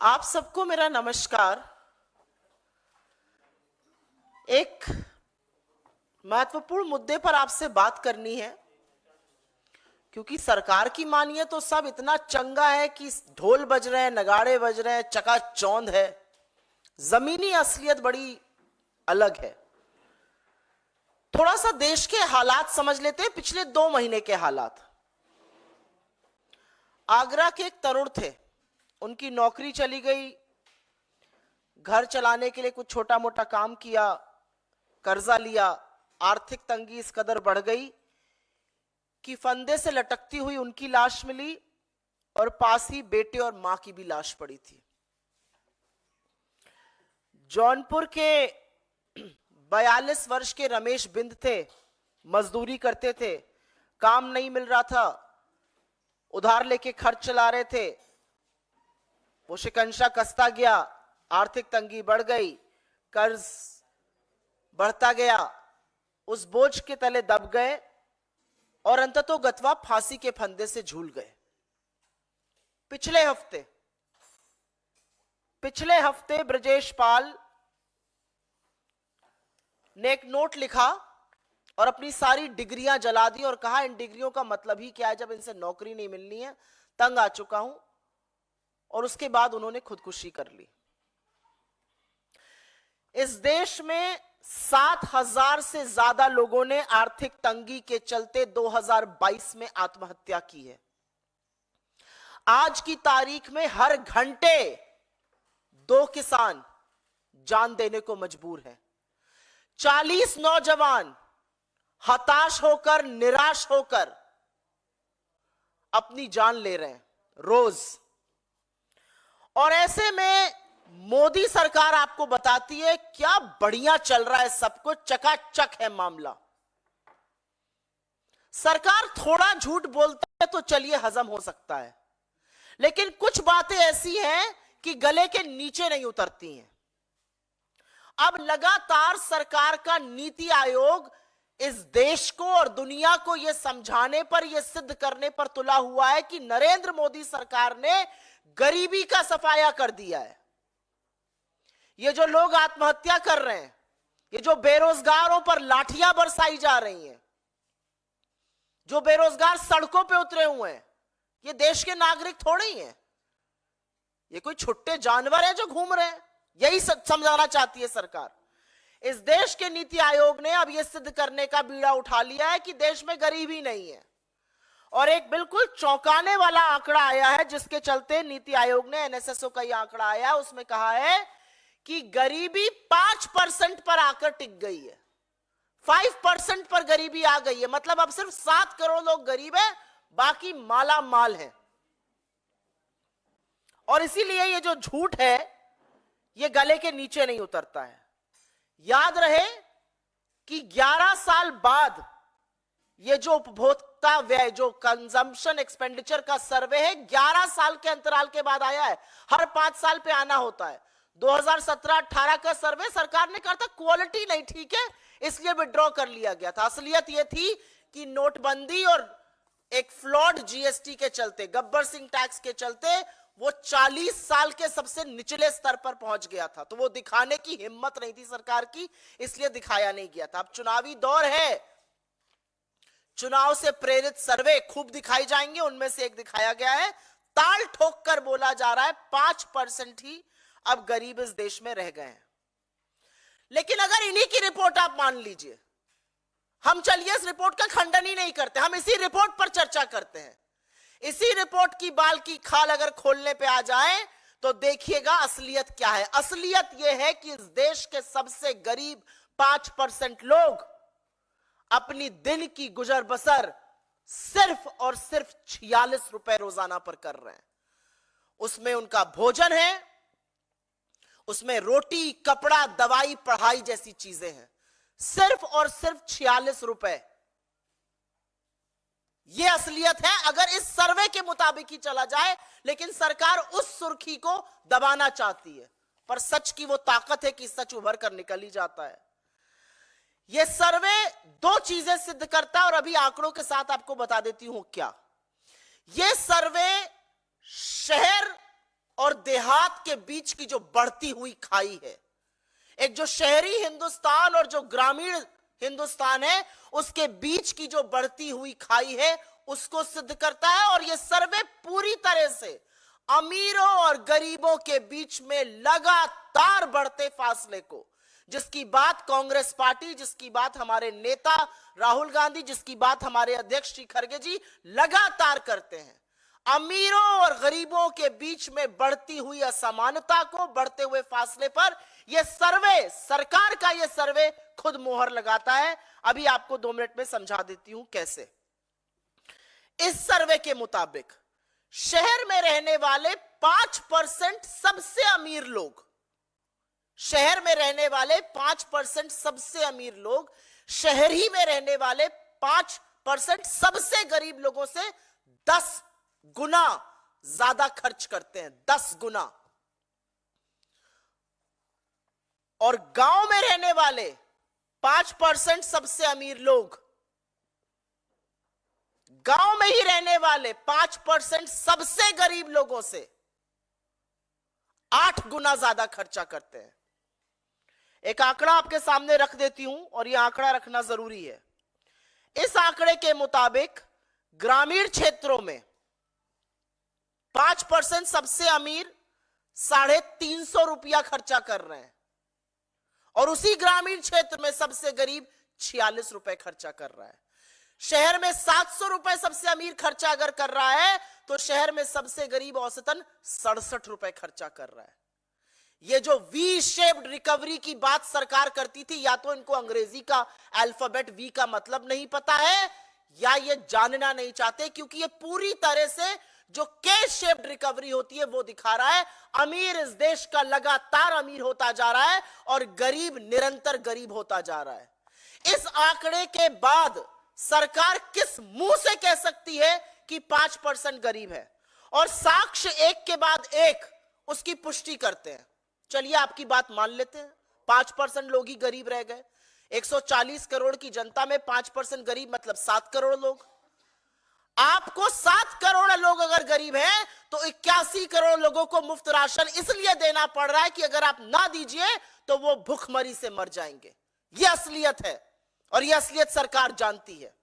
आप सबको मेरा नमस्कार। एक महत्वपूर्ण मुद्दे पर आपसे बात करनी है, क्योंकि सरकार की मानिए तो सब इतना चंगा है कि ढोल बज रहे हैं, नगाड़े बज रहे हैं, चकाचौंध है। जमीनी असलियत बड़ी अलग है। थोड़ा सा देश के हालात समझ लेते हैं, पिछले 2 महीने के हालात। आगरा के एक तरुण थे, उनकी नौकरी चली गई, घर चलाने के लिए कुछ छोटा मोटा काम किया, कर्जा लिया, आर्थिक तंगी इस कदर बढ़ गई कि फंदे से लटकती हुई उनकी लाश मिली और पास ही बेटे और मां की भी लाश पड़ी थी। जौनपुर के 42 वर्ष के रमेश बिंद थे, मजदूरी करते थे, काम नहीं मिल रहा था, उधार लेके खर्च चला रहे थे। वो शिकंजा कसता गया, आर्थिक तंगी बढ़ गई, कर्ज बढ़ता गया, उस बोझ के तले दब गए और अंततः गतवा फांसी के फंदे से झूल गए। पिछले हफ्ते ब्रजेश पाल ने एक नोट लिखा और अपनी सारी डिग्रियां जला दी और कहा इन डिग्रियों का मतलब ही क्या है जब इनसे नौकरी नहीं मिलनी है, तंग आ चुका हूं। और उसके बाद उन्होंने खुदकुशी कर ली। इस देश में 7,000 से ज्यादा लोगों ने आर्थिक तंगी के चलते 2022 में आत्महत्या की है। आज की तारीख में हर घंटे 2 किसान जान देने को मजबूर हैं। 40 नौजवान हताश होकर, निराश होकर अपनी जान ले रहे हैं रोज। और ऐसे में मोदी सरकार आपको बताती है क्या बढ़िया चल रहा है, सब कुछ चकाचक है मामला। सरकार थोड़ा झूठ बोलती है तो चलिए हजम हो सकता है, लेकिन कुछ बातें ऐसी हैं कि गले के नीचे नहीं उतरती हैं। अब लगातार सरकार का नीति आयोग इस देश को और दुनिया को यह समझाने पर, यह सिद्ध करने पर तुला हुआ है कि नरेंद्र मोदी सरकार ने गरीबी का सफाया कर दिया है। ये जो लोग आत्महत्या कर रहे हैं, ये जो बेरोजगारों पर लाठियां बरसाई जा रही हैं, जो बेरोजगार सड़कों पे उतरे हुए हैं, ये देश के नागरिक थोड़े ही हैं, ये कोई छुट्टे जानवर हैं जो घूम रहे हैं। यही समझाना चाहती है सरकार। इस देश के नीति आयोग ने अब यह सिद्ध करने का बीड़ा उठा लिया है कि देश में गरीबी नहीं है। और एक बिल्कुल चौंकाने वाला आंकड़ा आया है, जिसके चलते नीति आयोग ने, एनएसएसओ का यह आंकड़ा आया, उसमें कहा है कि गरीबी 5% पर आकर टिक गई है। 5% पर गरीबी आ गई है, मतलब अब सिर्फ 7 करोड़ लोग गरीब हैं, बाकी माला माल है। और इसीलिए ये जो झूठ है ये गले के नीचे नहीं उतरता है। याद रहे कि 11 साल बाद ये जो उपभोक्ता व्यय, जो कंजम्पशन एक्सपेंडिचर का सर्वे है, 11 साल के अंतराल के बाद आया है। हर 5 साल पे आना होता है। 2017-18 का सर्वे सरकार ने कहा था क्वालिटी नहीं ठीक है, इसलिए विड्रॉ कर लिया गया था। असलियत यह थी कि नोटबंदी और एक फ्लॉड जीएसटी के चलते, गब्बर सिंह टैक्स के चलते वो 40 साल के सबसे निचले स्तर पर पहुंच गया था। तो वो दिखाने की हिम्मत नहीं थी सरकार की, इसलिए दिखाया नहीं गया था। अब चुनावी दौर है, चुनाव से प्रेरित सर्वे खूब दिखाई जाएंगे। उनमें से एक दिखाया गया है, ताल ठोक कर बोला जा रहा है 5% ही अब गरीब इस देश में रह गए हैं। लेकिन अगर इन्हीं की रिपोर्ट आप मान लीजिए, हम चलिए इस रिपोर्ट का खंडन ही नहीं करते, हम इसी रिपोर्ट पर चर्चा करते हैं। इसी रिपोर्ट की बाल की खाल अगर खोलने पे आ जाए तो देखिएगा असलियत क्या है। असलियत यह है कि इस देश के सबसे गरीब 5% लोग अपनी दिन की गुजर बसर सिर्फ और सिर्फ 46 रुपए रोजाना पर कर रहे हैं। उसमें उनका भोजन है, उसमें रोटी, कपड़ा, दवाई, पढ़ाई जैसी चीजें हैं। सिर्फ और सिर्फ 46 रुपए। यह असलियत है अगर इस सर्वे के मुताबिक ही चला जाए। लेकिन सरकार उस सुर्खी को दबाना चाहती है, पर सच की वो ताकत है कि सच उभर कर निकल ही जाता है। यह सर्वे 2 चीजें सिद्ध करता है और अभी आंकड़ों के साथ आपको बता देती हूं क्या। यह सर्वे शहर और देहात के बीच की जो बढ़ती हुई खाई है, एक जो शहरी हिंदुस्तान और जो ग्रामीण हिंदुस्तान है, उसके बीच की जो बढ़ती हुई खाई है, उसको सिद्ध करता है। और यह सर्वे पूरी तरह से अमीरों और गरीबों के बीच में लगातार बढ़ते फासले को, जिसकी बात कांग्रेस पार्टी, जिसकी बात हमारे नेता राहुल गांधी, जिसकी बात हमारे अध्यक्ष श्री खड़गे जी लगातार करते हैं, अमीरों और गरीबों के बीच में बढ़ती हुई असमानता को, बढ़ते हुए फासले पर यह सर्वे, सरकार का यह सर्वे खुद मोहर लगाता है। अभी आपको 2 मिनट में समझा देती हूं कैसे। इस सर्वे के मुताबिक शहर में रहने वाले 5% सबसे अमीर लोग, शहर में रहने वाले 5% सबसे अमीर लोग, शहर ही में रहने वाले 5% सबसे गरीब लोगों से 10 गुना ज्यादा खर्च करते हैं, 10 गुना। और गांव में रहने वाले 5% सबसे अमीर लोग, गांव में ही रहने वाले 5% सबसे गरीब लोगों से 8 गुना ज्यादा खर्चा करते हैं। एक आंकड़ा आपके सामने रख देती हूं, और यह आंकड़ा रखना जरूरी है। इस आंकड़े के मुताबिक ग्रामीण क्षेत्रों में 5% सबसे अमीर 350 रुपया खर्चा कर रहे हैं, और उसी ग्रामीण क्षेत्र में सबसे गरीब 46 रुपए खर्चा कर रहा है। शहर में 700 रुपए सबसे अमीर खर्चा अगर कर रहा है, तो शहर में सबसे गरीब औसतन 67 रुपए खर्चा कर रहा है। ये जो वी शेप्ड रिकवरी की बात सरकार करती थी, या तो इनको अंग्रेजी का अल्फाबेट वी का मतलब नहीं पता है, या ये जानना नहीं चाहते, क्योंकि ये पूरी तरह से जो के शेप्ड रिकवरी होती है वो दिखा रहा है। अमीर इस देश का लगातार अमीर होता जा रहा है और गरीब निरंतर गरीब होता जा रहा है। इस आंकड़े के बाद सरकार किस मुंह से कह सकती है कि 5% गरीब है, और साक्ष्य एक के बाद एक उसकी पुष्टि करते हैं। चलिए आपकी बात मान लेते हैं, 5% लोग ही गरीब रह गए। 140 करोड़ की जनता में 5% गरीब मतलब 7 करोड़ लोग। आपको 7 करोड़ लोग अगर गरीब हैं, तो 81 करोड़ लोगों को मुफ्त राशन इसलिए देना पड़ रहा है कि अगर आप ना दीजिए तो वो भूखमरी से मर जाएंगे। यह असलियत है, और यह असलियत सरकार जानती है।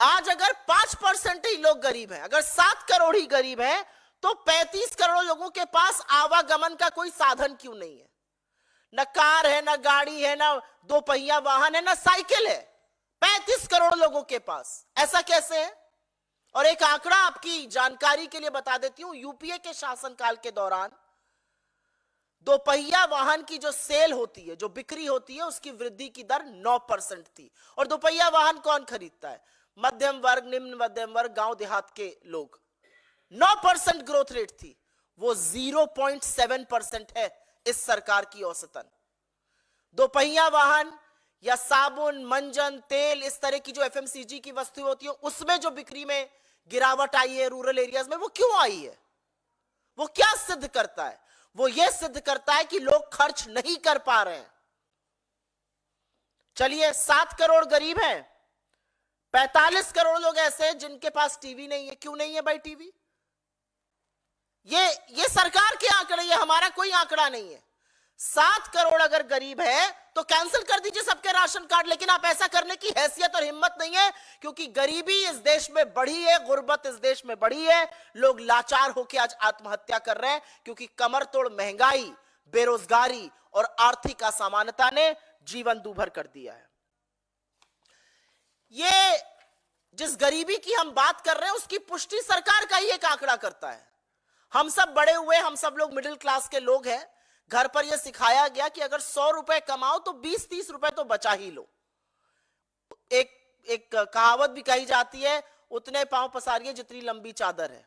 आज अगर 5% ही लोग गरीब हैं, अगर 7 करोड़ ही गरीब हैं, तो 35 करोड़ लोगों के पास आवागमन का कोई साधन क्यों नहीं है? न कार है, न गाड़ी है, न 2 पहिया वाहन है, न साइकिल है। 35 करोड़ लोगों के पास, ऐसा कैसे है? और एक आंकड़ा आपकी जानकारी के लिए बता देती हूं। यूपीए के शासनकाल के दौरान 2 पहिया वाहन की जो सेल होती है, जो बिक्री होती है, उसकी वृद्धि की दर 9% थी। और 2 पहिया वाहन कौन खरीदता है? मध्यम वर्ग, निम्न मध्यम वर्ग, गांव देहात के लोग। 9% ग्रोथ रेट थी, वो 0.7% है इस सरकार की औसतन। 2 पहिया वाहन या साबुन, मंजन, तेल, इस तरह की जो एफएमसीजी की वस्तुएं होती है, उसमें जो बिक्री में गिरावट आई है रूरल एरियाज में, वो क्यों आई है? वो क्या सिद्ध करता है? वो यह सिद्ध करता है कि लोग खर्च नहीं कर पा रहे हैं। चलिए 7 करोड़ गरीब हैं, 45 करोड़ लोग ऐसे हैं जिनके पास टीवी नहीं है। क्यों नहीं है भाई टीवी? ये सरकार के आंकड़े, ये हमारा कोई आंकड़ा नहीं है। 7 करोड़ अगर गरीब है तो कैंसिल कर दीजिए सबके राशन कार्ड, लेकिन आप ऐसा करने की हैसियत और हिम्मत नहीं है, क्योंकि गरीबी इस देश में बढ़ी है, गुर्बत इस देश में बढ़ी है। लोग लाचार होकर आज आत्महत्या कर रहे हैं, क्योंकि कमर तोड़ महंगाई, बेरोजगारी और आर्थिक असमानता ने जीवन दूभर कर दिया है। ये जिस गरीबी की हम बात कर रहे हैं, उसकी पुष्टि सरकार का ही एक आंकड़ा करता है। हम सब बड़े हुए, हम सब लोग मिडिल क्लास के लोग हैं। घर पर यह सिखाया गया कि अगर 100 रुपए कमाओ तो 20-30 रुपए तो बचा ही लो। एक कहावत भी कही जाती है, उतने पांव पसारिए जितनी लंबी चादर है।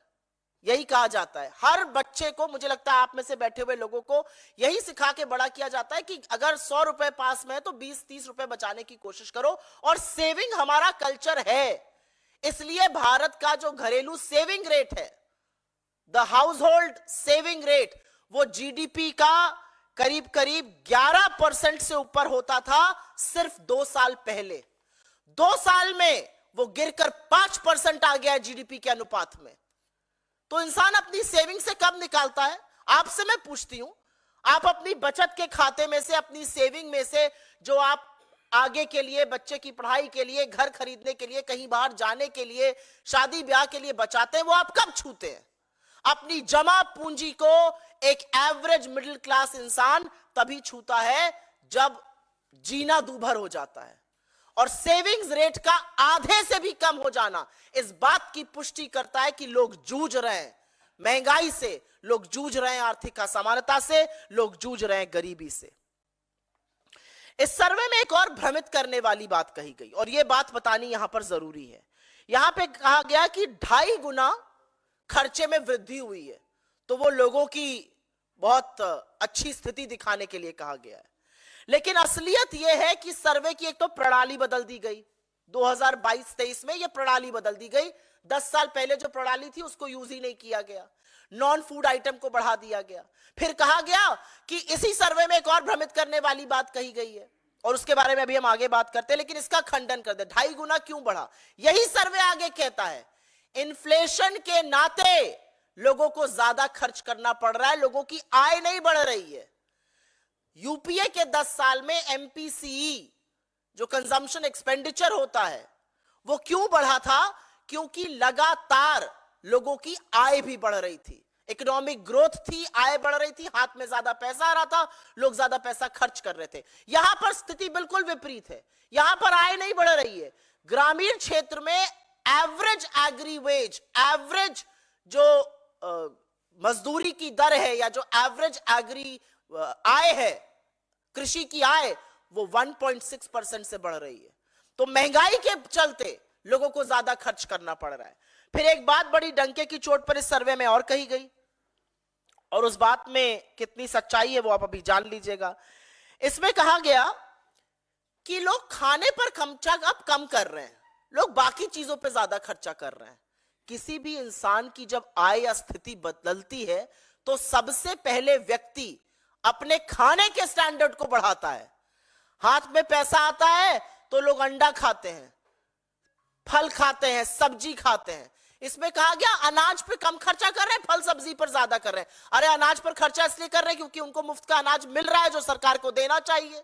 यही कहा जाता है हर बच्चे को। मुझे लगता है आप में से बैठे हुए लोगों को यही सिखा के बड़ा किया जाता है कि अगर 100 रुपए पास में है तो 20-30 रुपए बचाने की कोशिश करो। और सेविंग हमारा कल्चर है, इसलिए भारत का जो घरेलू सेविंग रेट है, the house hold saving rate, वो जीडीपी का करीब करीब 11% से ऊपर होता था सिर्फ 2 साल पहले। 2 साल में वो गिरकर 5% आ गया है जीडीपी के अनुपात में। तो इंसान अपनी सेविंग से कब निकालता है? आपसे मैं पूछती हूं, आप अपनी बचत के खाते में से, अपनी सेविंग में से, जो आप आगे के लिए, बच्चे की पढ़ाई के लिए, घर खरीदने के लिए, कहीं बाहर जाने के लिए, शादी ब्याह के लिए बचाते हैं, वो आप कब छूते हैं? अपनी जमा पूंजी को एक एवरेज मिडिल क्लास इंसान तभी छूता है जब जीना दूभर हो जाता है। और सेविंग्स रेट का आधे से भी कम हो जाना इस बात की पुष्टि करता है कि लोग जूझ रहे हैं महंगाई से, लोग जूझ रहे हैं आर्थिक असमानता से, लोग जूझ रहे हैं गरीबी से। इस सर्वे में एक और भ्रमित करने वाली बात कही गई, और यह बात बतानी यहां पर जरूरी है। यहां पे कहा गया कि 2.5 गुना खर्चे में वृद्धि हुई है, तो वो लोगों की बहुत अच्छी स्थिति दिखाने के लिए कहा गया है। लेकिन असलियत यह है कि सर्वे की एक तो प्रणाली बदल दी गई 2022-23 में, यह प्रणाली बदल दी गई। 10 साल पहले जो प्रणाली थी उसको यूज ही नहीं किया गया, नॉन फूड आइटम को बढ़ा दिया गया। फिर कहा गया कि इसी सर्वे में एक और भ्रमित करने वाली बात कही गई है, और उसके बारे में अभी हम आगे बात करते हैं, लेकिन इसका खंडन कर दे। 2.5 गुना क्यों बढ़ा? यही सर्वे आगे कहता है इन्फ्लेशन के नाते लोगों को ज्यादा खर्च करना पड़ रहा है, लोगों की आय नहीं बढ़ रही है। यूपीए के 10 साल में एमपीसीई जो कंजम्पशन एक्सपेंडिचर होता है वो क्यों बढ़ा था? क्योंकि लगातार लोगों की आय भी बढ़ रही थी, इकोनॉमिक ग्रोथ थी, आय बढ़ रही थी, हाथ में ज्यादा पैसा आ रहा था, लोग ज्यादा पैसा खर्च कर रहे थे। यहां पर स्थिति बिल्कुल विपरीत है, यहां पर आय नहीं बढ़ रही है। ग्रामीण क्षेत्र में एवरेज एग्री वेज, एवरेज जो मजदूरी की दर है या जो एवरेज एग्री आय है, कृषि की आय, वो 1.6% से बढ़ रही है। तो महंगाई के चलते लोगों को ज्यादा खर्च करना पड़ रहा है। फिर एक बात बड़ी डंके की चोट पर इस सर्वे में और कही गई, और उस बात में कितनी सच्चाई है वो आप अभी जान लीजिएगा। इसमें कहा गया कि लोग खाने पर खर्चा अब कम कर रहे हैं, लोग बाकी चीजों पर ज्यादा खर्चा कर रहे हैं। किसी भी इंसान की जब आय या स्थिति बदलती है तो सबसे पहले व्यक्ति अपने खाने के स्टैंडर्ड को बढ़ाता है। हाथ में पैसा आता है तो लोग अंडा खाते हैं, फल खाते हैं, सब्जी खाते हैं। इसमें कहा गया अनाज पे कम खर्चा कर रहे हैं, फल सब्जी पर ज्यादा कर रहे हैं। अरे अनाज पर खर्चा इसलिए कर रहे हैं क्योंकि उनको मुफ्त का अनाज मिल रहा है जो सरकार को देना चाहिए।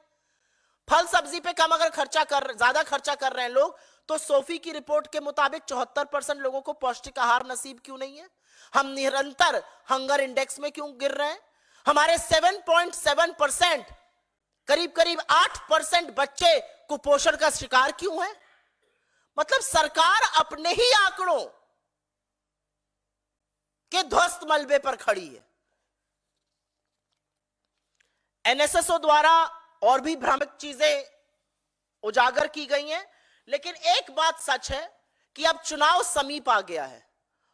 फल सब्जी पे कम अगर ज्यादा खर्चा कर रहे हैं लोग, तो सोफी की रिपोर्ट के मुताबिक 74% लोगों को पौष्टिक आहार नसीब क्यों नहीं है? हम निरंतर हंगर इंडेक्स में क्यों गिर रहे हैं? हमारे 7.7%, करीब करीब 8% बच्चे कुपोषण का शिकार क्यों हैं? मतलब सरकार अपने ही आंकड़ों के ध्वस्त मलबे पर खड़ी है। एनएसएसओ द्वारा और भी भ्रामक चीजें उजागर की गई हैं, लेकिन एक बात सच है कि अब चुनाव समीप आ गया है,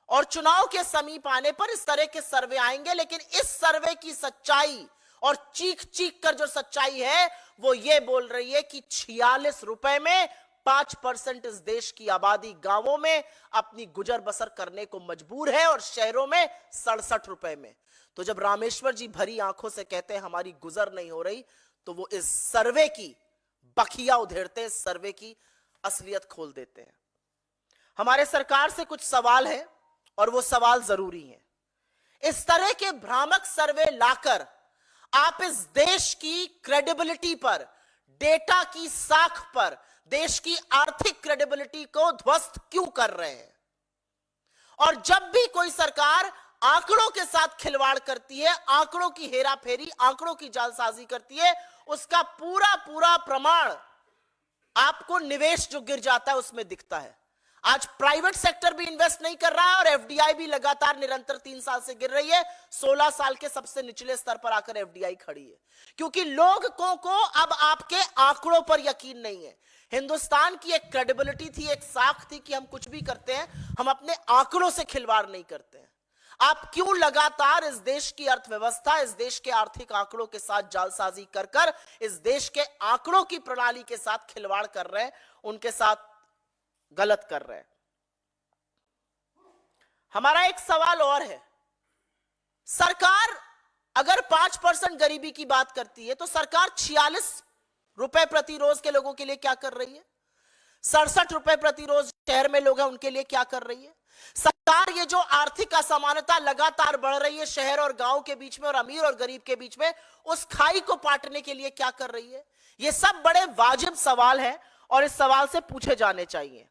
और चुनाव के समीप आने पर इस तरह के सर्वे आएंगे। लेकिन इस सर्वे की सच्चाई, और चीख चीख कर जो सच्चाई है, वो ये बोल रही है कि 46 रुपए में 5% इस देश की आबादी गांवों में अपनी गुजर बसर करने को मजबूर है, और शहरों में 67 रुपए में। तो जब रामेश्वर जी भरी आंखों से कहते हैं हमारी गुजर नहीं हो रही, तो वो इस सर्वे की बखिया उधेड़ते हैं, सर्वे की असलियत खोल देते हैं। हमारे सरकार से कुछ सवाल है, और वो सवाल जरूरी हैं। इस तरह के भ्रामक सर्वे लाकर आप इस देश की क्रेडिबिलिटी पर, डेटा की साख पर, देश की आर्थिक क्रेडिबिलिटी को ध्वस्त क्यों कर रहे हैं? और जब भी कोई सरकार आंकड़ों के साथ खिलवाड़ करती है, आंकड़ों की हेराफेरी, आंकड़ों की जालसाजी करती है, उसका पूरा पूरा प्रमाण आपको निवेश जो गिर जाता है उसमें दिखता है। आज प्राइवेट सेक्टर भी इन्वेस्ट नहीं कर रहा है, और एफडीआई भी लगातार निरंतर 3 साल से गिर रही है। 16 साल के सबसे निचले स्तर पर आकर एफडीआई खड़ी है, क्योंकि लोगों को अब आपके आंकड़ों पर यकीन नहीं है। हिंदुस्तान की एक क्रेडिबिलिटी थी, एक साख थी कि हम कुछ भी करते हैं, हम अपने आंकड़ों से खिलवाड़ नहीं करते हैं। आप क्यों लगातार इस देश की अर्थव्यवस्था, इस देश के आर्थिक आंकड़ों के साथ जालसाजी कर कर इस देश के आंकड़ों की प्रणाली के साथ खिलवाड़ कर रहे हैं, उनके साथ गलत कर रहे हैं? हमारा एक सवाल और है, सरकार अगर 5% गरीबी की बात करती है, तो सरकार 46 रुपए प्रति रोज के लोगों के लिए क्या कर रही है? 67 रुपए प्रति रोज शहर में लोग हैं उनके लिए क्या कर रही है? सरकार ये जो आर्थिक असमानता लगातार बढ़ रही है शहर और गांव के बीच में और अमीर और गरीब के बीच में, उस खाई को पाटने के लिए क्या कर रही है? ये सब बड़े वाजिब सवाल हैं और इस सवाल से पूछे जाने चाहिए।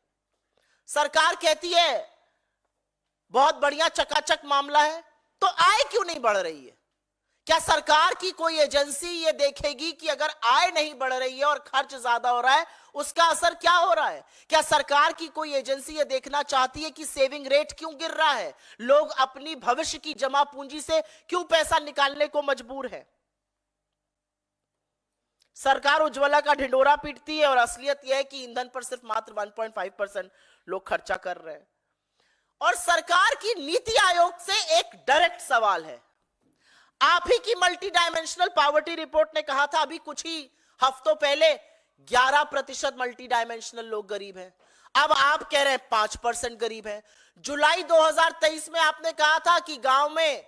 सरकार कहती है बहुत बढ़िया चकाचक मामला है, तो आय क्यों नहीं बढ़ रही है? क्या सरकार की कोई एजेंसी ये देखेगी कि अगर आय नहीं बढ़ रही है और खर्च ज्यादा हो रहा है, उसका असर क्या हो रहा है? क्या सरकार की कोई एजेंसी ये देखना चाहती है कि सेविंग रेट क्यों गिर रहा है? लोग अपनी भविष्य की जमा पूंजी से क्यों पैसा निकालने को मजबूर है? सरकार उज्ज्वला का ढिंडोरा पीटती है और असलियत यह है कि ईंधन पर सिर्फ मात्र 1.5% लोग खर्चा कर रहे हैं। और सरकार की नीति आयोग से एक डायरेक्ट सवाल है। आप ही की मल्टी डायमेंशनल पॉवर्टी रिपोर्ट ने कहा था अभी कुछ ही हफ्तों पहले 11% मल्टी डायमेंशनल लोग गरीब हैं। अब आप कह रहे हैं 5% गरीब हैं। जुलाई 2023 में आपने कहा था कि गांव में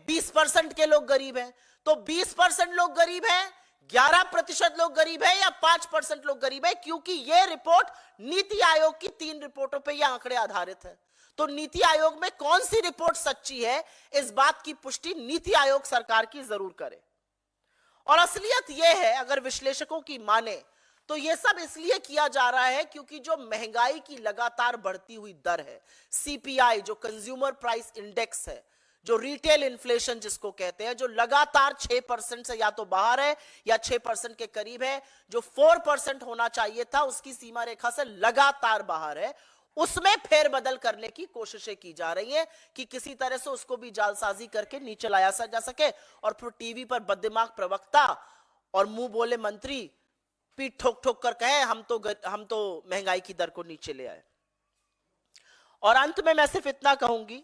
20% के लोग गरीब हैं। तो 20% लोग गरीब हैं, 11% लोग गरीब हैं या 5% लोग गरीब हैं? क्योंकि यह रिपोर्ट नीति आयोग की 3 रिपोर्टों पर यह आंकड़े आधारित है। तो नीति आयोग में कौन सी रिपोर्ट सच्ची है, इस बात की पुष्टि नीति आयोग सरकार की जरूर करे। और असलियत यह है, अगर विश्लेषकों की माने, तो यह सब इसलिए किया जा रहा है क्योंकि जो महंगाई की लगातार बढ़ती हुई दर है, सीपीआई जो कंज्यूमर प्राइस इंडेक्स है, जो रिटेल इन्फ्लेशन जिसको कहते हैं, जो लगातार 6% से या तो बाहर है या 6% के करीब है, जो 4% होना चाहिए था उसकी सीमा रेखा से लगातार बाहर है, उसमें फेरबदल करने की कोशिशें की जा रही हैं कि किसी तरह से उसको भी जालसाजी करके नीचे लाया जा सके और फिर टीवी पर बददिमाग प्रवक्ता और मुंह बोले मंत्री पीठ ठोक ठोक कर कहे हम तो महंगाई की दर को नीचे ले आए। और अंत में मैं सिर्फ इतना कहूंगी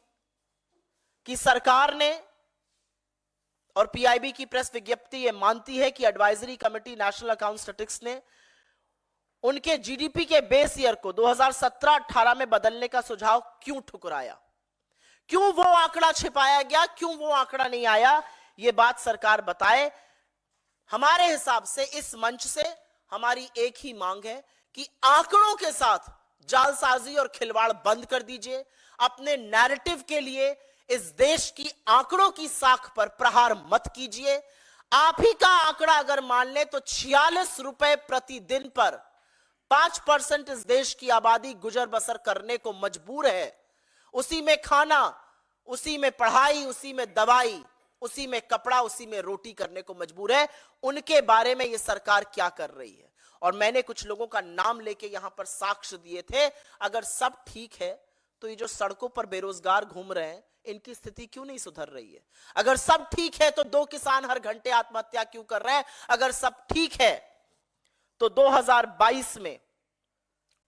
कि सरकार ने और पीआईबी की प्रेस विज्ञप्ति ये मानती है कि advisory committee national account statistics ने उनके जीडीपी के बेस ईयर को 2017-18 में बदलने का सुझाव क्यों ठुकराया, क्यों वो आंकड़ा छिपाया गया, क्यों वो आंकड़ा नहीं आया, ये बात सरकार बताए। हमारे हिसाब से इस मंच से हमारी एक ही मांग है कि आंकड़ों के साथ जालसाजी और खिलवाड़ बंद कर दीजिए। अपने नैरेटिव के लिए इस देश की आंकड़ों की साख पर प्रहार मत कीजिए। आप ही का आंकड़ा अगर मान ले तो 46 रुपए प्रतिदिन पर 5% इस देश की आबादी गुजर बसर करने को मजबूर है। उसी में खाना, उसी में पढ़ाई, उसी में दवाई, उसी में कपड़ा, उसी में रोटी करने को मजबूर है। उनके बारे में यह सरकार क्या कर रही है? और मैंने कुछ लोगों का नाम लेके यहां पर साक्ष्य दिए थे। अगर सब ठीक है तो ये जो सड़कों पर बेरोजगार घूम रहे हैं इनकी स्थिति क्यों नहीं सुधर रही है? अगर सब ठीक है तो 2 किसान हर घंटे आत्महत्या क्यों कर रहे हैं? अगर सब ठीक है तो 2022 में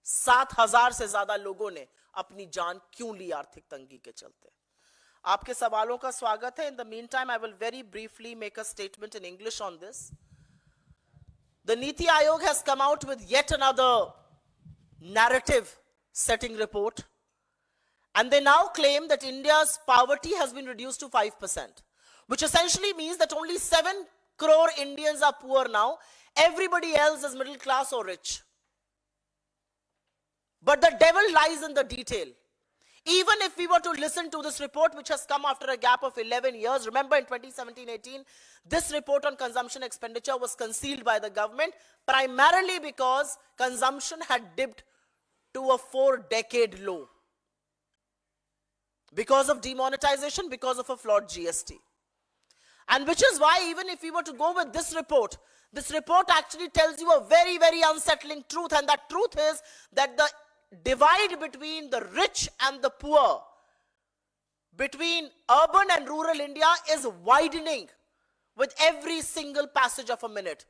7,000 से ज्यादा लोगों ने अपनी जान क्यों ली आर्थिक तंगी के चलते? आपके सवालों का स्वागत है। In the mean time I will very briefly make a statement in English on this. The NITI Aayog has come out with yet another narrative setting report, and they now claim that India's poverty has been reduced to 5%, which essentially means that only 7 crore Indians are poor now. Everybody else is middle class or rich. But the devil lies in the detail. Even if we were to listen to this report, which has come after a gap of 11 years, remember in 2017-18, this report on consumption expenditure was concealed by the government, primarily because consumption had dipped to a 4-decade low. Because of demonetization, because of a flawed GST. And which is why even if we were to go with this report actually tells you a very, very unsettling truth. And that truth is that the divide between the rich and the poor, between urban and rural India is widening with every single passage of a minute.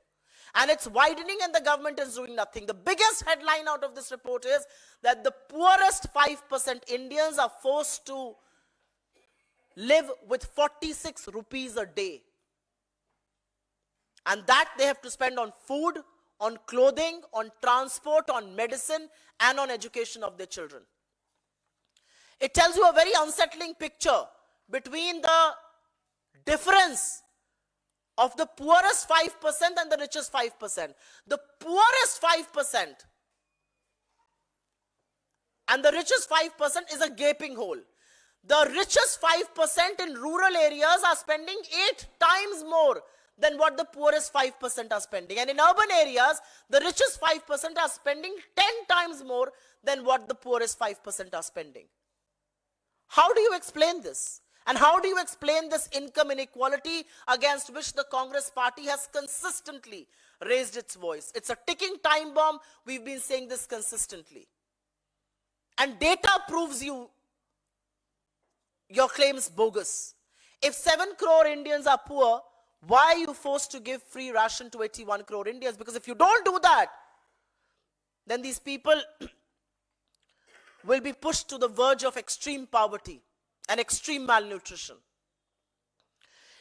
And it's widening and the government is doing nothing. The biggest headline out of this report is that the poorest 5% Indians are forced to live with 46 rupees a day. And that they have to spend on food, on clothing, on transport, on medicine, and on education of their children. It tells you a very unsettling picture between the difference of the poorest 5% and the richest 5%. The poorest 5% and the richest 5% is a gaping hole. The richest 5% in rural areas are spending 8 times more than what the poorest 5% are spending. And in urban areas, the richest 5% are spending 10 times more than what the poorest 5% are spending. How do you explain this? And how do you explain this income inequality against which the Congress party has consistently raised its voice? It's a ticking time bomb. We've been saying this consistently. And data proves your claims bogus. If 7 crore Indians are poor, why are you forced to give free ration to 81 crore Indians? Because if you don't do that, then these people will be pushed to the verge of extreme poverty and extreme malnutrition.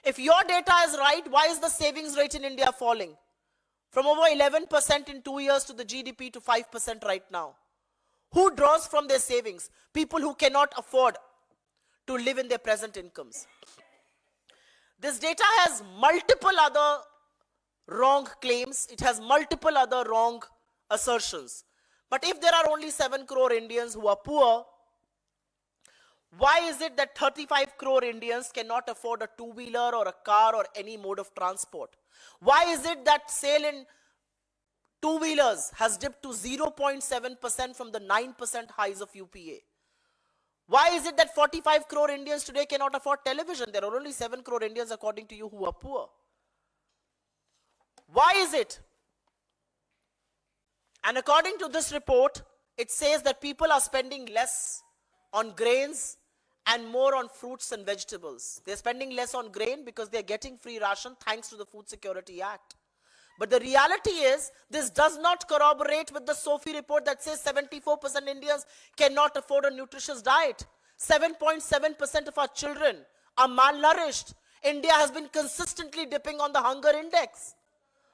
If your data is right, why is the savings rate in India falling? From over 11% in 2 years to the GDP to 5% right now. Who draws from their savings? People who cannot afford to live in their present incomes. This data has multiple other wrong claims. It has multiple other wrong assertions. But if there are only 7 crore Indians who are poor, why is it that 35 crore Indians cannot afford a two-wheeler or a car or any mode of transport? Why is it that sale in two-wheelers has dipped to 0.7% from the 9% highs of UPA? Why is it that 45 crore Indians today cannot afford television? There are only 7 crore Indians, according to you, who are poor. Why is it? And according to this report, it says that people are spending less on grains and more on fruits and vegetables. They're spending less on grain because they're getting free ration thanks to the Food Security Act. But the reality is, this does not corroborate with the SOFI report that says 74% Indians cannot afford a nutritious diet. 7.7% of our children are malnourished. India has been consistently dipping on the hunger index.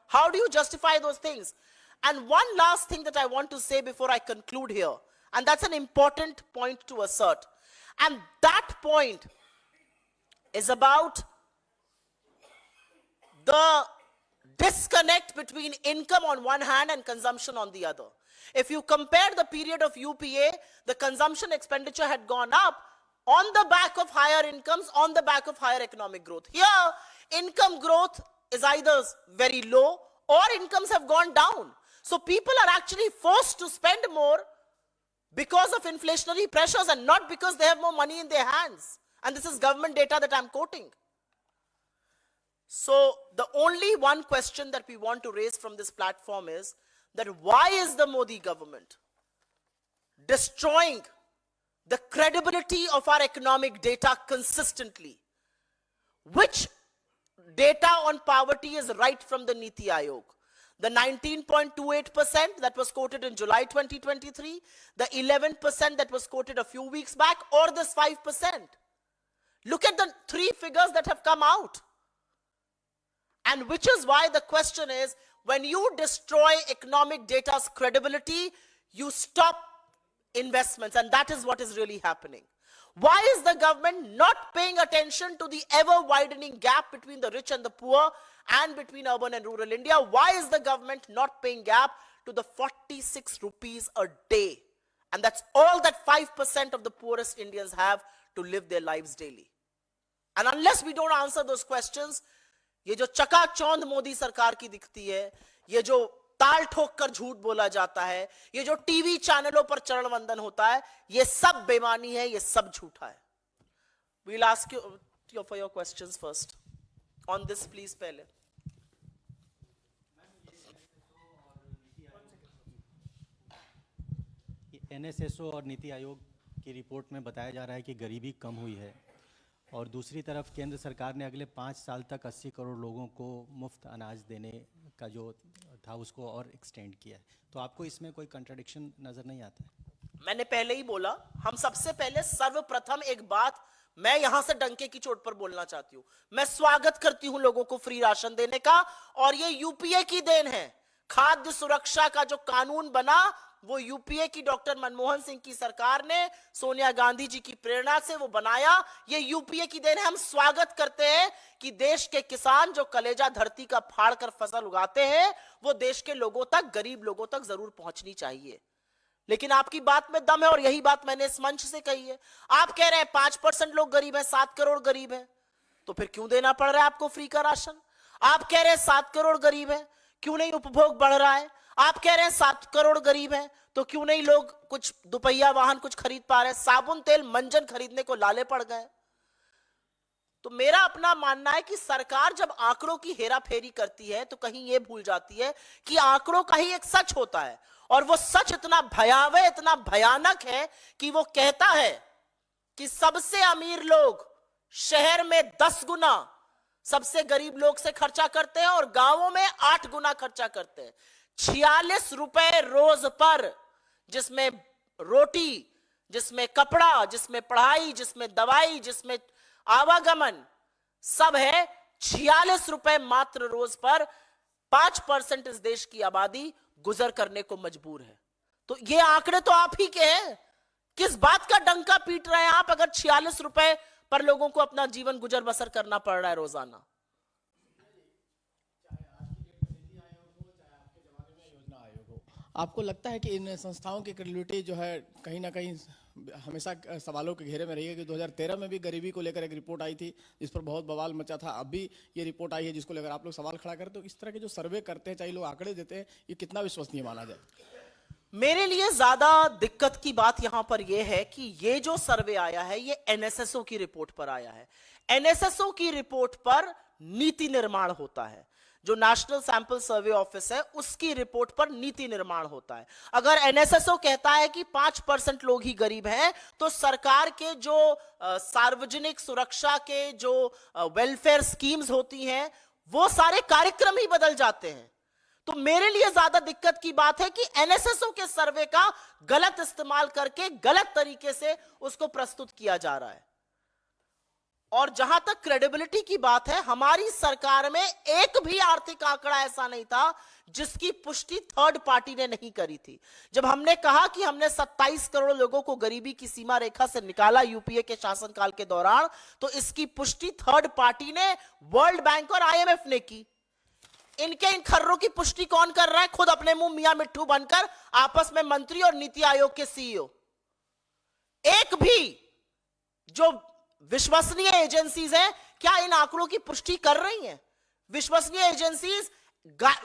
How do you justify those things? And one last thing that I want to say before I conclude here, and that's an important point to assert. And that point is about the disconnect between income on one hand and consumption on the other. If you compare the period of UPA, the consumption expenditure had gone up on the back of higher incomes, on the back of higher economic growth. Here, income growth is either very low or incomes have gone down. So people are actually forced to spend more because of inflationary pressures and not because they have more money in their hands. And this is government data that I'm quoting. So the only one question that we want to raise from this platform is that why is the Modi government destroying the credibility of our economic data consistently? Which data on poverty is right from the Niti Aayog? The 19.28% that was quoted in July 2023, the 11% that was quoted a few weeks back, or this 5%. Look at the three figures that have come out. And which is why the question is, when you destroy economic data's credibility, you stop investments, and that is what is really happening. Why is the government not paying attention to the ever-widening gap between the rich and the poor and between urban and rural India? Why is the government not paying gap to the 46 rupees a day? And that's all that 5% of the poorest Indians have to live their lives daily. And unless we don't answer those questions, ये जो चकाचौंध मोदी सरकार की दिखती है, ये जो ताल ठोक कर झूठ बोला जाता है, ये जो टीवी चैनलों पर चरण वंदन होता है, ये सब बेमानी है, ये सब झूठा है. We'll ask you for your questions first. On this, please, पहले. NSSO और नीति आयोग की रिपोर्ट में बताया जा रहा है कि गरीबी कम हुई है, और दूसरी तरफ केंद्र सरकार ने अगले 5 साल तक 80 करोड़ लोगों को मुफ्त अनाज देने का जो था उसको और एक्सटेंड किया है. तो आपको इसमें कोई कंट्राडिक्शन नजर नहीं आता है? मैंने पहले ही बोला, हम सबसे पहले सर्वप्रथम एक बात मैं यहां से डंके की चोट पर बोलना चाहती हूं. मैं स्वागत करती हूं लोगों को फ्री राशन देने का, और ये यूपीए की देन है. खाद्य सुरक्षा का जो कानून बना, वो यूपीए की डॉक्टर मनमोहन सिंह की सरकार ने सोनिया गांधी जी की प्रेरणा से वो बनाया. ये यूपीए की देन है. हम स्वागत करते हैं कि देश के किसान जो कलेजा धरती का फाड़ कर फसल उगाते हैं, वो देश के लोगों तक, गरीब लोगों तक जरूर पहुंचनी चाहिए. लेकिन आपकी बात में दम है और यही बात मैंने इस मंच से कही है। आप कह रहे हैं 5% लोग गरीब हैं, 7 करोड़ गरीब हैं, तो फिर क्यों देना पड़ रहा है आपको फ्री का राशन? आप कह रहे हैं 7 करोड़ गरीब हैं, क्यों नहीं उपभोग बढ़ रहा है? आप कह रहे हैं 7 करोड़ गरीब हैं, तो क्यों नहीं लोग कुछ दुपहिया वाहन कुछ खरीद पा रहे हैं? साबुन तेल मंजन खरीदने को लाले पड़ गए। तो मेरा अपना मानना है कि सरकार जब आंकड़ों की हेराफेरी करती है तो कहीं यह भूल जाती है कि आंकड़ों का ही एक सच होता है, और वो सच इतना भयावह, इतना भयानक है कि वो कहता है कि सबसे अमीर लोग शहर में 10 गुना सबसे गरीब लोग से खर्चा करते हैं और गांवों में 8 गुना खर्चा करते हैं। 46 रुपए रोज पर, जिसमें रोटी, जिसमें कपड़ा, जिसमें पढ़ाई, जिसमें दवाई, जिसमें आवागमन सब है, 46 रुपए मात्र रोज पर 5% इस देश की आबादी गुजर करने को मजबूर है। तो ये आंकड़े तो आप ही के हैं। किस बात का डंका पीट रहे हैं आप अगर 46 रुपए पर लोगों को अपना जीवन गुजर बसर करना पड़ रहा है रोजाना? आपको लगता है कि इन संस्थाओं की क्रेडिबिलिटी जो है कहीं ना कहीं हमेशा सवालों के घेरे में रही है? कि 2013 में भी गरीबी को लेकर एक रिपोर्ट आई थी जिस पर बहुत बवाल मचा था, अभी ये रिपोर्ट आई है जिसको लेकर आप लोग सवाल खड़ा करें, तो इस तरह के जो सर्वे करते हैं, चाहे लोग आंकड़े देते हैं, ये कितना विश्वसनीय माना जाए? मेरे लिए ज्यादा दिक्कत की बात यहां पर यह है कि ये जो सर्वे आया है ये एनएसएसओ की रिपोर्ट पर आया है। एनएसएसओ की रिपोर्ट पर नीति निर्माण होता है। जो नेशनल सैंपल सर्वे ऑफिस है उसकी रिपोर्ट पर नीति निर्माण होता है। अगर एनएसएसओ कहता है कि 5% लोग ही गरीब हैं, तो सरकार के जो सार्वजनिक सुरक्षा के जो वेलफेयर स्कीम्स होती हैं वो सारे कार्यक्रम ही बदल जाते हैं। तो मेरे लिए ज्यादा दिक्कत की बात है कि एनएसएसओ के सर्वे का गलत इस्तेमाल करके गलत तरीके से उसको प्रस्तुत किया जा रहा है। और जहां तक क्रेडिबिलिटी की बात है, हमारी सरकार में एक भी आर्थिक आंकड़ा ऐसा नहीं था जिसकी पुष्टि थर्ड पार्टी ने नहीं करी थी। जब हमने कहा कि हमने 27 करोड़ लोगों को गरीबी की सीमा रेखा से निकाला यूपीए के शासनकाल के दौरान, तो इसकी पुष्टि थर्ड पार्टी ने, वर्ल्ड बैंक और आईएमएफ ने की। इनके इन खर्रों की पुष्टि कौन कर रहा है? खुद अपने मुंह मियां मिट्ठू बनकर आपस में मंत्री और नीति आयोग के सीईओ। एक भी जो विश्वसनीय एजेंसीज हैं क्या इन आंकड़ों की पुष्टि कर रही हैं? विश्वसनीय एजेंसीज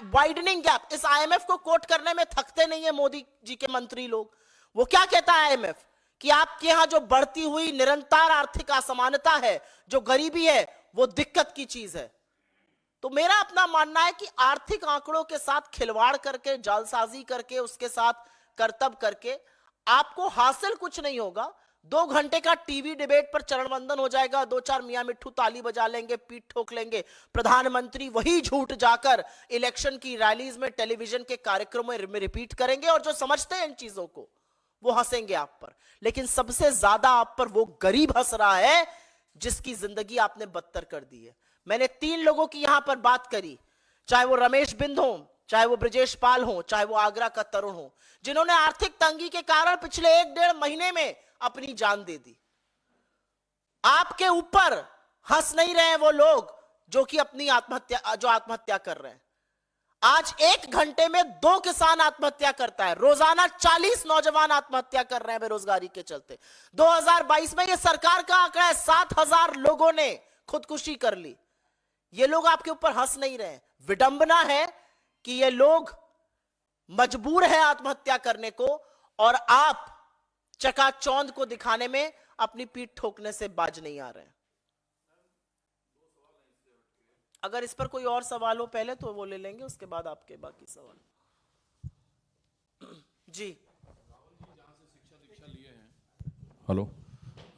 वाइडनिंग गैप, इस आईएमएफ को कोट करने में थकते नहीं है मोदी जी के मंत्री लोग। वो क्या कहता है आईएमएफ कि आपके यहां जो बढ़ती हुई निरंतर आर्थिक असमानता है, जो गरीबी है, वो दिक्कत की चीज है। तो मेरा अपना मानना है कि आर्थिक आंकड़ों के साथ खिलवाड़ करके, जालसाजी करके, उसके साथ करतब करके आपको हासिल कुछ नहीं होगा। 2 घंटे का टीवी डिबेट पर चरण वंदन हो जाएगा, 2-4 मियां मिट्ठू ताली बजा लेंगे, पीठ ठोक लेंगे, प्रधानमंत्री वही झूठ जाकर इलेक्शन की रैलीज में, टेलीविजन के कार्यक्रमों में रिपीट करेंगे, और जो समझते हैं इन चीजों को वो हंसेंगे आप पर। लेकिन सबसे ज्यादा आप पर वो गरीब हंस रहा है जिसकी जिंदगी आपने बदतर कर दी है। मैंने 3 लोगों की यहां पर बात करी, चाहे वो रमेश बिंद हो, चाहे वो ब्रजेश पाल हो, चाहे वो आगरा का तरुण हो, जिन्होंने आर्थिक तंगी के कारण पिछले 1-1.5 महीने में अपनी जान दे दी। आपके ऊपर हंस नहीं रहे हैं वो लोग जो कि अपनी आत्महत्या कर रहे हैं। आज 1 घंटे में 2 किसान आत्महत्या करता है, रोजाना 40 नौजवान आत्महत्या कर रहे हैं बेरोजगारी के चलते। 2022 में ये सरकार का आंकड़ा है, 7,000 लोगों ने खुदकुशी कर ली। ये लोग आपके ऊपर हंस नहीं रहे हैं। विडंबना है कि ये लोग मजबूर है आत्महत्या करने को, और आप चकाचौंध को दिखाने में अपनी पीठ ठोकने से बाज नहीं आ रहे हैं। अगर इस पर कोई और सवाल हो पहले तो वो ले लेंगे, उसके बाद आपके बाकी सवाल। जी हेलो,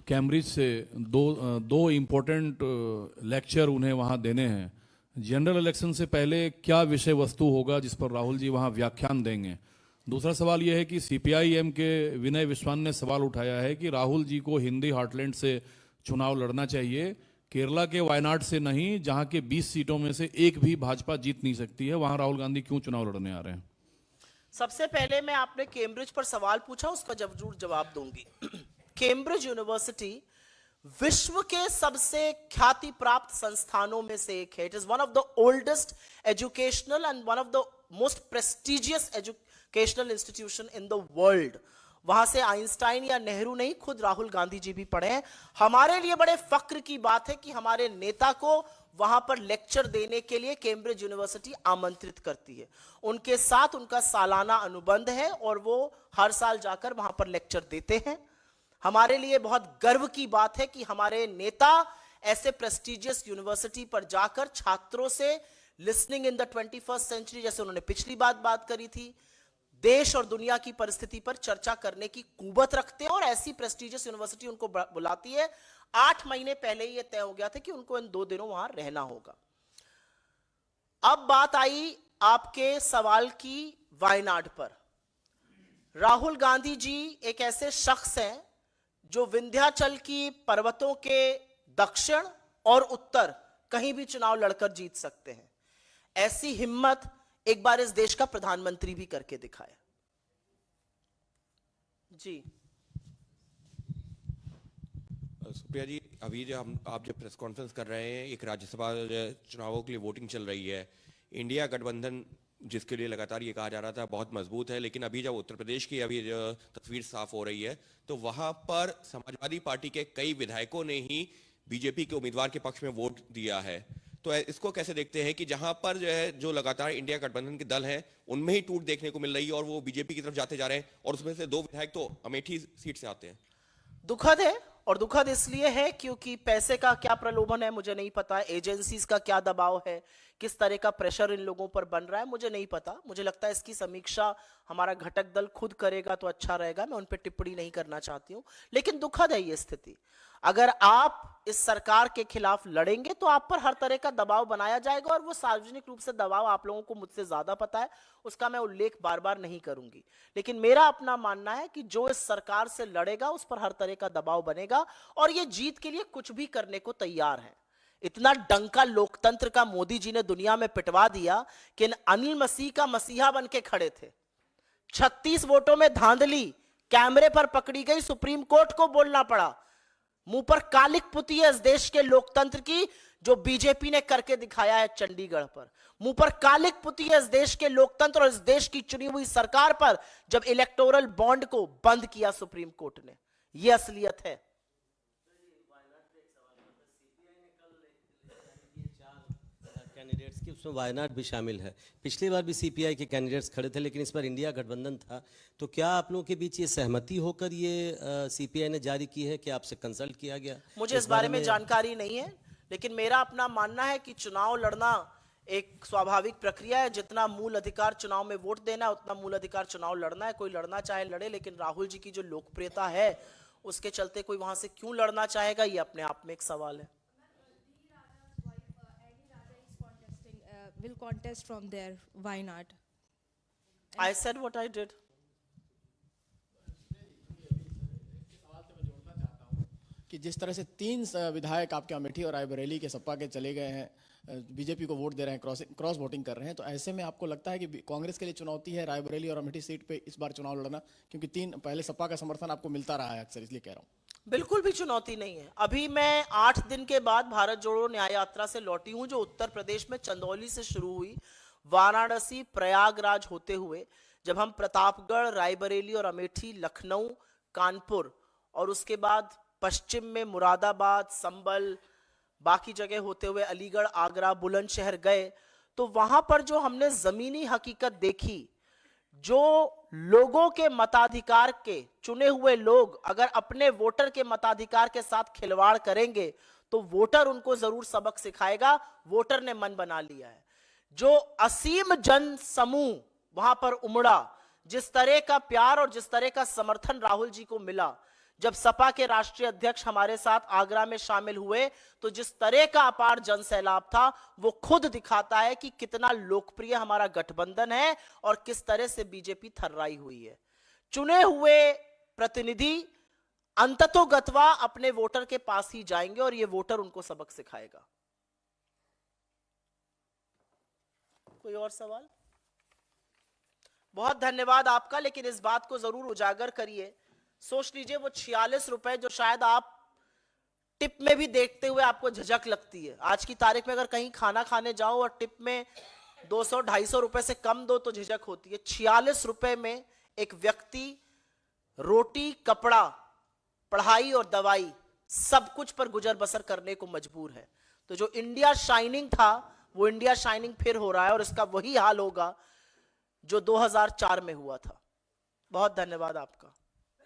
कैम्ब्रिज से दो इम्पोर्टेंट लेक्चर उन्हें वहां देने हैं। जनरल इलेक्शन से पहले क्या विषय वस्तु होगा जिस पर राहुल जी वहां व्याख्यान देंगे? दूसरा सवाल यह है कि सीपीआई-एम के विनय विश्वान ने सवाल उठाया है कि राहुल जी को हिंदी हार्टलैंड से चुनाव लड़ना चाहिए, केरला के वायनाड से नहीं, जहां के 20 सीटों में से एक भी भाजपा जीत नहीं सकती है, वहां राहुल गांधी क्यों चुनाव लड़ने आ रहे हैं? सबसे पहले मैं, आपने कैम्ब्रिज पर सवाल पूछा, उसका जरूर जवाब दूंगी। कैम्ब्रिज यूनिवर्सिटी विश्व के सबसे ख्याति प्राप्त संस्थानों में से एक है। It is one of the oldest educational and one of the most prestigious educational institution in the world. वहां से आइंस्टाइन या नेहरू नहीं, खुद राहुल गांधी जी भी पढ़े हैं। हमारे लिए बड़े फक्र की बात है कि हमारे नेता को वहां पर लेक्चर देने के लिए कैम्ब्रिज यूनिवर्सिटी आमंत्रित करती है। उनके साथ उनका सालाना अनुबंध है और वो हर साल जाकर वहां पर लेक्चर देते हैं। हमारे लिए बहुत गर्व की बात है कि हमारे नेता ऐसे प्रेस्टिजियस यूनिवर्सिटी पर जाकर छात्रों से listening in the 21st century, जैसे उन्होंने पिछली बात करी थी, देश और दुनिया की परिस्थिति पर चर्चा करने की कुवत रखते हैं और ऐसी प्रेस्टिजियस यूनिवर्सिटी उनको बुलाती है। 8 महीने पहले ही यह तय हो गया था कि उनको इन 2 दिनों वहां रहना होगा। अब बात आई आपके सवाल की वायनाड पर। राहुल गांधी जी एक ऐसे शख्स हैं जो विंध्याचल की पर्वतों के दक्षिण और उत्तर कहीं भी चुनाव लड़कर जीत सकते हैं। ऐसी हिम्मत एक बार इस देश का प्रधानमंत्री भी करके दिखाए। जी सुप्रिया जी, अभी जो आप जब प्रेस कॉन्फ्रेंस कर रहे हैं, एक राज्यसभा चुनावों के लिए वोटिंग चल रही है, इंडिया गठबंधन जिसके लिए लगातार ये कहा जा रहा था बहुत मजबूत है, लेकिन अभी जब उत्तर प्रदेश की अभी तस्वीर साफ हो रही है तो वहां पर समाजवादी पार्टी के कई विधायकों ने ही बीजेपी के उम्मीदवार के पक्ष में वोट दिया है। तो इसको कैसे देखते हैं कि जहां पर जो लगातार इंडिया गठबंधन के दल हैं उनमें ही टूट देखने को मिल रही है और वो बीजेपी की तरफ जाते जा रहे हैं और उसमें से 2 विधायक तो अमेठी सीट से आते हैं। दुखद है, और दुखद इसलिए है क्योंकि पैसे का क्या प्रलोभन है मुझे नहीं पता, एजेंसीज का क्या दबाव है, किस तरह का प्रेशर इन लोगों पर बन रहा है मुझे नहीं पता। मुझे लगता है इसकी समीक्षा हमारा घटक दल खुद करेगा तो अच्छा रहेगा, मैं उन पर टिप्पणी नहीं करना चाहती हूं। लेकिन दुखद है ये स्थिति। अगर आप इस सरकार के खिलाफ लड़ेंगे तो आप पर हर तरह का दबाव बनाया जाएगा, और वो सार्वजनिक रूप से दबाव आप लोगों को मुझसे ज्यादा पता है, उसका मैं उल्लेख बार बार नहीं करूंगी। लेकिन मेरा अपना मानना है कि जो इस सरकार से लड़ेगा उस पर हर तरह का दबाव बनेगा, और ये जीत के लिए कुछ भी करने को तैयार है। इतना डंका लोकतंत्र का मोदी जी ने दुनिया में पिटवा दिया कि अनिल मसीह का मसीहा बन के खड़े थे। 36 वोटों में धांधली कैमरे पर पकड़ी गई, सुप्रीम कोर्ट को बोलना पड़ा। मुंह पर कालिक पुती है इस देश के लोकतंत्र की, जो बीजेपी ने करके दिखाया है चंडीगढ़ पर। मुंह पर कालिक पुती है इस देश के लोकतंत्र और इस देश की चुनी हुई सरकार पर, जब इलेक्टोरल बॉन्ड को बंद किया सुप्रीम कोर्ट ने। यह असलियत है। कैंडिडेट्स की उसमें वायनाड भी शामिल है। पिछली बार भी सीपीआई के कैंडिडेट्स खड़े थे, लेकिन इस बार इंडिया गठबंधन था। तो क्या आप लोगों के बीच ये सहमति होकर ये सीपीआई ने जारी की है कि आपसे कंसल्ट किया गया? मुझे इस बारे में जानकारी नहीं है, लेकिन मेरा अपना मानना है कि चुनाव लड़ना एक स्वाभाविक प्रक्रिया है। जितना मूल अधिकार चुनाव में वोट देना है उतना मूल अधिकार चुनाव लड़ना है। कोई लड़ना चाहे लड़े, लेकिन राहुल जी की जो लोकप्रियता है उसके चलते कोई वहां से क्यों लड़ना चाहेगा, ये अपने आप में एक सवाल है। Will contest from there. Why not? I said what I did. कि जिस तरह से 3 विधायक आपके अमेठी और रायबरेली के सपा के चले गए हैं, बीजेपी को वोट दे रहे हैं, क्रॉस वोटिंग कर रहे हैं, तो ऐसे में आपको लगता है कि कांग्रेस के लिए चुनौती है रायबरेली और अमेठी सीट पे इस बार चुनाव लड़ना? क्योंकि 3 पहले सपा का समर्थन आपको मिलता रहा है अक्सर, इसलिए कह रहा हूँ। बिल्कुल भी चुनौती नहीं है। अभी मैं 8 दिन के बाद भारत जोड़ो न्याय यात्रा से लौटी हूं, जो उत्तर प्रदेश में चंदौली से शुरू हुई, वाराणसी प्रयागराज होते हुए, जब हम प्रतापगढ़, रायबरेली और अमेठी, लखनऊ, कानपुर और उसके बाद पश्चिम में मुरादाबाद, संभल, बाकी जगह होते हुए अलीगढ़, आगरा, बुलंदशहर गए, तो वहां पर जो हमने जमीनी हकीकत देखी, जो लोगों के मताधिकार के चुने हुए लोग अगर अपने वोटर के मताधिकार के साथ खिलवाड़ करेंगे तो वोटर उनको जरूर सबक सिखाएगा। वोटर ने मन बना लिया है। जो असीम जन समूह वहां पर उमड़ा, जिस तरह का प्यार और जिस तरह का समर्थन राहुल जी को मिला, जब सपा के राष्ट्रीय अध्यक्ष हमारे साथ आगरा में शामिल हुए, तो जिस तरह का अपार जन सैलाब था, वो खुद दिखाता है कि कितना लोकप्रिय हमारा गठबंधन है और किस तरह से बीजेपी थर्राई हुई है। चुने हुए प्रतिनिधि अंततोगत्वा अपने वोटर के पास ही जाएंगे और ये वोटर उनको सबक सिखाएगा। कोई और सवाल? बहुत धन्यवाद आपका, लेकिन इस बात को जरूर उजागर करिए। सोच लीजिए वो 46 रुपए जो शायद आप टिप में भी देखते हुए आपको झिझक लगती है, आज की तारीख में अगर कहीं खाना खाने जाओ और टिप में 200-250 रुपए से कम दो तो झिझक होती है। 46 रुपए में एक व्यक्ति रोटी, कपड़ा, पढ़ाई और दवाई सब कुछ पर गुजर बसर करने को मजबूर है। तो जो इंडिया शाइनिंग था वो इंडिया शाइनिंग फिर हो रहा है और इसका वही हाल होगा जो 2004 में हुआ था। बहुत धन्यवाद आपका।